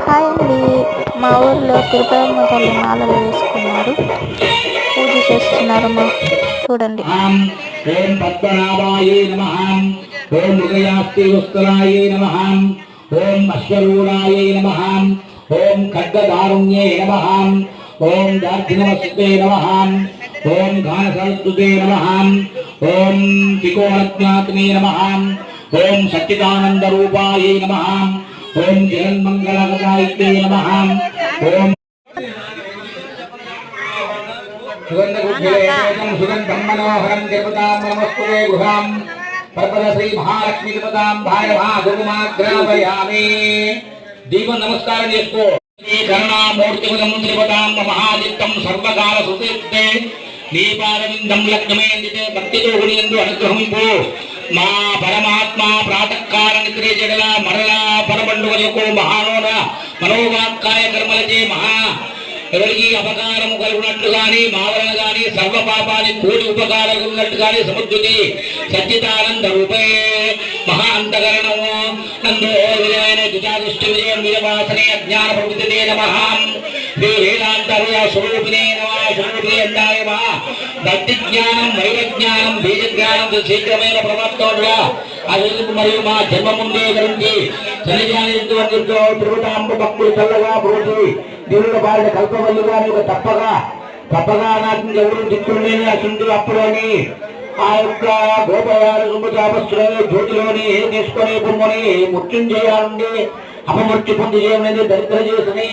Hi అండి. మా ఊర్లో తిరుపతమ్మ తల్లి మాలలు వేసుకున్నారు, పూజ చేస్తున్నారు. చూడండి. ఓం పద్మనాభాయ నమః. ఓం హృదయాస్తి వస్త్రాయ నమః. ఓం అశ్వరూఢాయ నమః. ఓం ఖడ్గదారుణ్యే నమః. ఓం దార్ఘ్యనమస్తే నమః. ఓం ఘానసరస్వతే నమః. ఓం త్రికోణజ్ఞాతినే నమః. ఓం సచ్చిదానందరూపాయ నమః. ఓం జగన్మంగళగదాయితే నమః. ఓం సుగంధం మనోహరం దేవతాం నమస్తుతే గృహం పర్వత శ్రీ మహాలక్ష్మి దేవతాం భారమాధుమాగ్రాపయామి. దీపం నమస్కారం చేసుకో. కరుణామూర్తిపదం దేవతాం మహాదిత్తం సర్వకాల సుతీర్థే దీపారవిందం లగ్నమేందితే భక్తితో గుణియందు అనుగ్రహింపు. మా పరమాత్మ ప్రాతకాల నిద్రే జగల మరలా పరబండుగలకు మహానోడ మనోవాక్కాయ కర్మలచే మహా ఎవరికి అపకారము కలుగునట్టు గాని మా వలన గాని సర్వ పాపాన్ని కోటి ఉపకారం ఉన్నట్టు గాని సముద్రుతి సచ్చితానంద రూపే మహా అంతకరణము నందో విజయన దుచాదృష్టి విజయం విజవాసనే అజ్ఞాన ప్రవృత్తినే నమః. శ్రీ వేదాంతర్య స్వరూపిణే నమః. స్వరూపిణే అందాయ నమః. భక్తి జ్ఞానం వైరజ్ఞానం బీజ జ్ఞానం శీఘ్రమైన ప్రవర్తనగా అది మరియు మా జన్మ ముందే గురించి తిరుగుతాంబ భక్తులు చల్లగా పోసి దేవుడు బారిన కల్పవల్లుగా నీకు తప్పగా నాకు ఎవరు దిక్కులేని ఆ సింధులు అప్పుడని ఆ యొక్క గోపవారు సుమచాపస్తులని జ్యోతిలోని తీసుకొని పొమ్మని మృత్యుంజయాన్ని అపమృత్యు పొంది చేయమనేది దరిద్ర చేసని